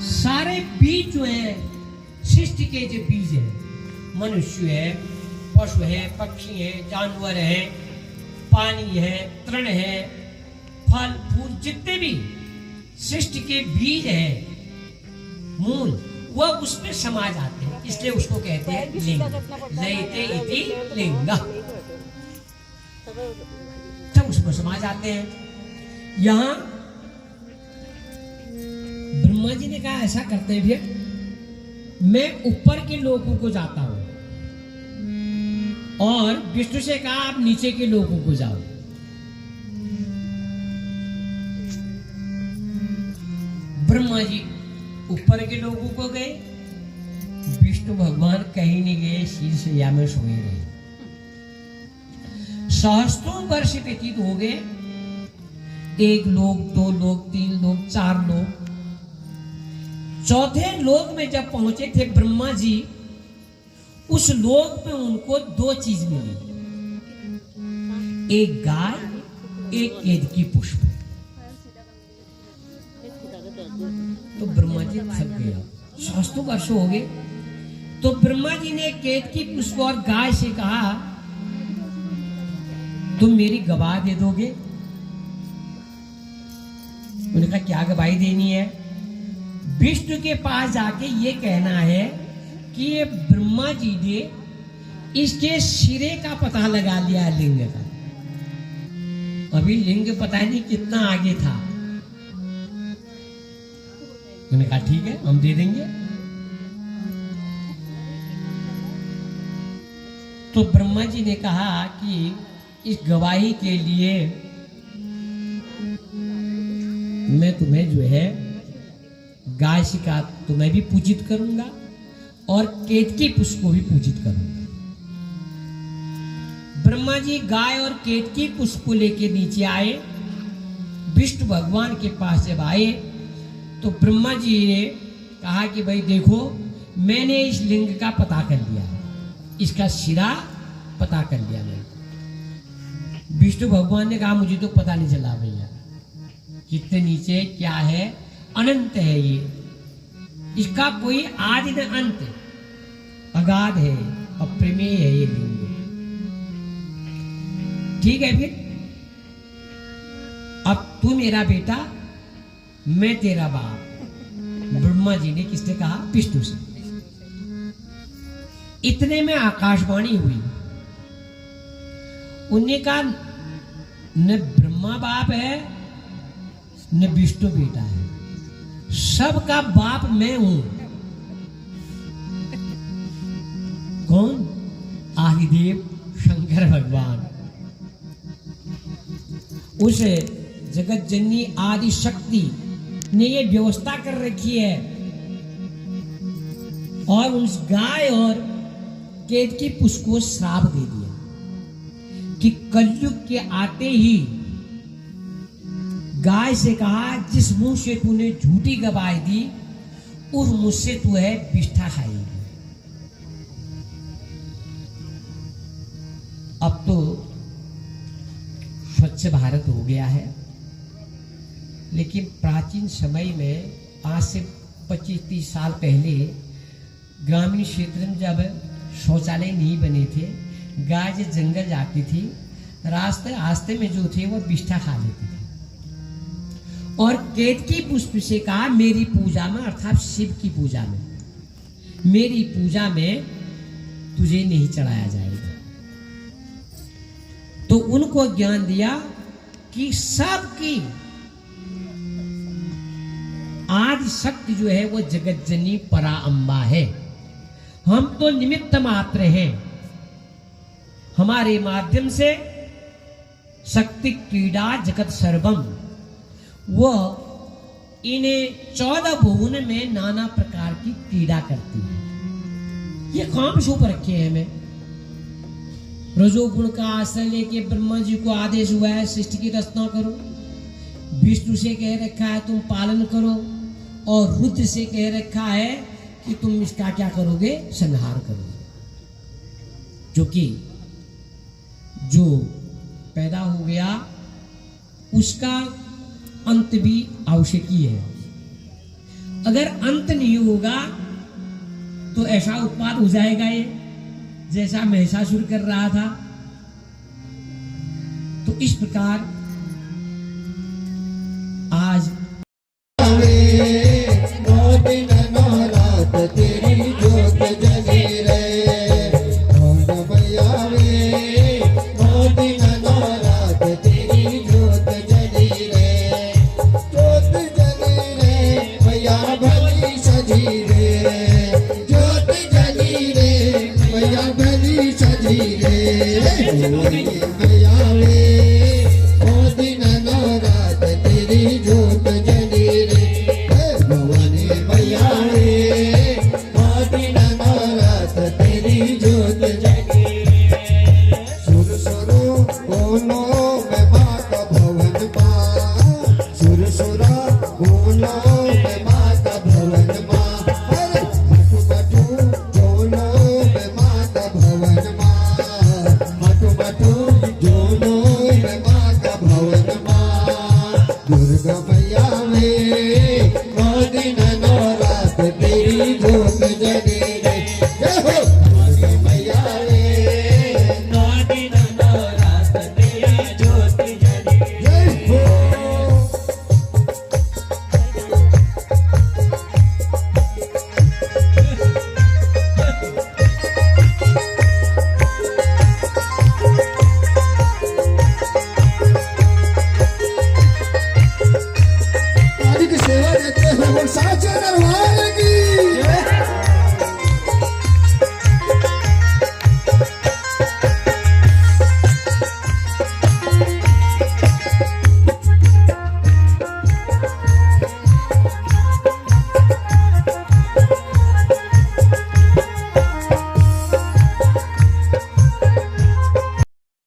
सारे बीज जो है सृष्टि के जो बीज है, मनुष्य है, पशु है, पक्षी है, जानवर है, पानी है, तृण है, फल फूल, जितने भी सृष्टि के बीज है, मूल, वह उसमें समा जाते हैं, इसलिए उसको कहते हैं लिंग। लयते इति लिंग, तब उसमें समा जाते हैं। यहां ब्रह्मा जी ने कहा ऐसा करते हैं, फिर मैं ऊपर के लोगों को जाता हूं, और विष्णु से कहा आप नीचे के लोगों को जाओ। ब्रह्मा जी ऊपर के लोगों को गए, विष्णु भगवान कहीं नहीं गए, शीर्षया में सोए रहे। सहस्त्रों वर्ष व्यतीत हो गए, 1 लोक, 2 लोक, 3 लोक, 4 लोक। चौथे लोक में जब पहुंचे थे ब्रह्मा जी, उस लोक में उनको 2 चीज मिली, एक गाय, एक केतकी पुष्प। तो ब्रह्मा जी थक गया, 700 वर्ष हो गए। तो ब्रह्मा जी ने केतकी पुष्प और गाय से कहा तुम मेरी गवाह दे दोगे? उन्होंने कहा क्या गवाही देनी है? विष्णु के पास जाके ये कहना है कि ये ब्रह्मा जी ने इसके सिरे का पता लगा लिया है, लिंग का। अभी लिंग पता नहीं कितना आगे था। उन्होंने कहा ठीक है, हम दे देंगे। तो ब्रह्मा जी ने कहा कि इस गवाही के लिए मैं तुम्हें जो है गाय का तुम्हें भी पूजित करूंगा और केतकी पुष्प को भी पूजित करूंगा। ब्रह्मा जी गाय और केतकी पुष्प को लेके नीचे आए। विष्णु भगवान के पास जब आए तो ब्रह्मा जी ने कहा कि भाई देखो, मैंने इस लिंग का पता कर लिया, इसका सिरा पता कर लिया मैंने। विष्णु भगवान ने कहा मुझे तो पता नहीं चला भैया, कितने नीचे क्या है, अनंत है ये, इसका कोई आदि न अंत, अगाध है, अप्रमेय है ये लिंग। ठीक है, फिर अब तू मेरा बेटा, मैं तेरा बाप। ब्रह्मा जी ने किसने कहा? विष्णु से। इतने में आकाशवाणी हुई, उन्हें कहा न ब्रह्मा बाप है न विष्णु बेटा है, सबका बाप मैं हूं। कौन? आदिदेव शंकर भगवान। उस जगत जननी आदि शक्ति ने ये व्यवस्था कर रखी है, और उस गाय और केतकी पुष्प को श्राप दे दिया कि कलयुग के आते ही गाय से कहा जिस मुंह से तूने झूठी गवाही दी उस मुंह से तू है विष्ठा खाएगी। अब तो स्वच्छ भारत हो गया है, लेकिन प्राचीन समय में आज से 25-30 साल पहले ग्रामीण क्षेत्र में जब शौचालय नहीं बने थे, गाय जो जंगल जाती थी, रास्ते में जो थे वो विष्ठा खा लेती थी। और केतकी पुष्प से कहा मेरी पूजा में, अर्थात शिव की पूजा में, मेरी पूजा में तुझे नहीं चढ़ाया जाएगा। तो उनको ज्ञान दिया कि सबकी आदि शक्ति जो है वो जगत जननी परा अम्बा है, हम तो निमित्त मात्र हैं। हमारे माध्यम से शक्ति क्रीड़ा जगत सर्वम, वो इन्हें 14 भुवन में नाना प्रकार की क्रीड़ा करती है। ये काम सौंप रखे हैं हमें। रजोगुण का आश्रय लेके ब्रह्मा जी को आदेश हुआ है सृष्टि की रचना करो, विष्णु से कह रखा है तुम पालन करो, और रुद्र से कह रखा है कि तुम इसका क्या करोगे? संहार करोगे। जो कि जो पैदा हो गया उसका अंत भी आवश्यक ही है। अगर अंत नहीं होगा तो ऐसा उत्पात हो जाएगा ये, जैसा महिषासुर कर रहा था। तो इस प्रकार आज तेरी जोत जगी रे, मैया वे, नौ दिन नौ रात तेरी जोत जगी रे, जोत जगी रे, मैया भली सजी रे, जोत जगी रे, मैया भली सजी रे, मैया वे, नौ दिन नौ रात तेरी जोत जगी रे, भवानी मैया वे, तेरी जोत जगी रे, सुर सुरो बोलो मैं माता भवन माँ, सुर सुरा बोलो मैं माता भवन माँ, अरे मटू मटू बोलो मैं माता भवन माँ, मटू मटू बोलो मैं माता भवन माँ, दुर्गा मैया वे, नौ दिन नौ रात तेरी जोत जगी रे, जय हो मैया रे, नौ दिन नौ रात तेरी जोत जगी, जय हो। आज की सेवा देते हो साचे दरबार की,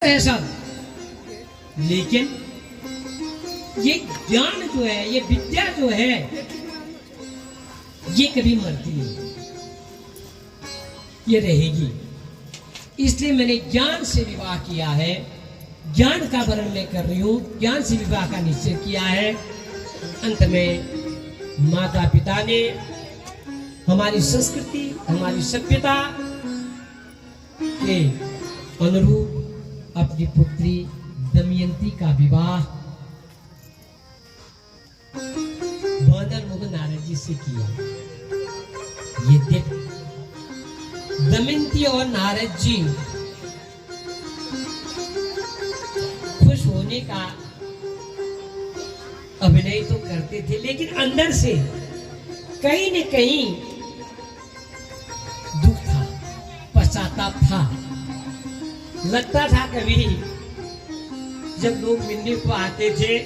ऐसा। लेकिन ये ज्ञान जो है, ये विद्या जो है, ये कभी मरती नहीं, ये रहेगी। इसलिए मैंने ज्ञान से विवाह किया है, ज्ञान का वर्ण मैं कर रही हूं, ज्ञान से विवाह का निश्चय किया है। अंत में माता पिता ने हमारी संस्कृति, हमारी सभ्यता के अनुरूप अपनी पुत्री दमयंती का विवाह बादल मुख नारद जी से किया। यद्यपि दमयंती और नारद जी खुश होने का अभिनय तो करते थे, लेकिन अंदर से कहीं न कहीं दुख था, पश्चाताप था। लगता था कभी जब लोग मिलने को आते थे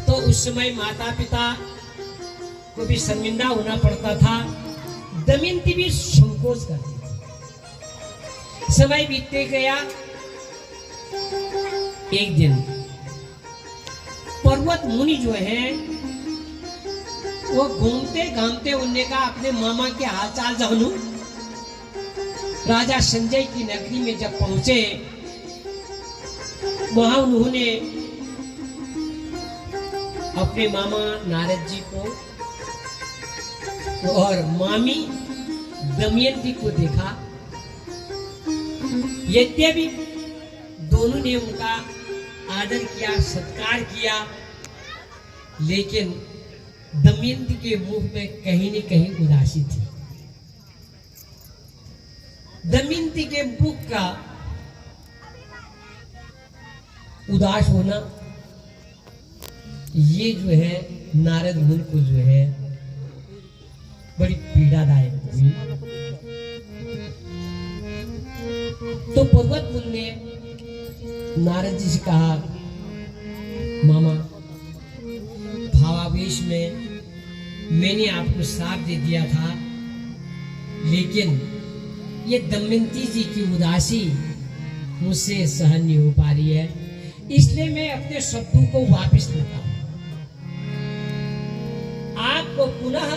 तो उस समय माता पिता को भी शर्मिंदा होना पड़ता था, दमयंती भी संकोच करती थी। समय बीतते गया। एक दिन पर्वत मुनि जो है वो घूमते घामते उनने कहा अपने मामा के हालचाल जानू। राजा संजय की नगरी में जब पहुंचे, वहां उन्होंने अपने मामा नारद जी को और मामी दमयंती को देखा। यद्यपि दोनों ने उनका आदर किया, सत्कार किया, लेकिन दमयंती के मुख में कहीं न कहीं उदासी थी। दमयंती के मुख का उदास होना, ये जो है नारद मुनि को जो है बड़ी पीड़ादायक हुई। तो पर्वत मुनि ने नारद जी से कहा, मामा भावावेश में मैंने आपको श्राप दे दिया था, लेकिन ये दमयंती जी की उदासी मुझसे सहन नहीं हो पा रही है, इसलिए मैं अपने शब्दों को वापस लेता हूं। आपको पुनः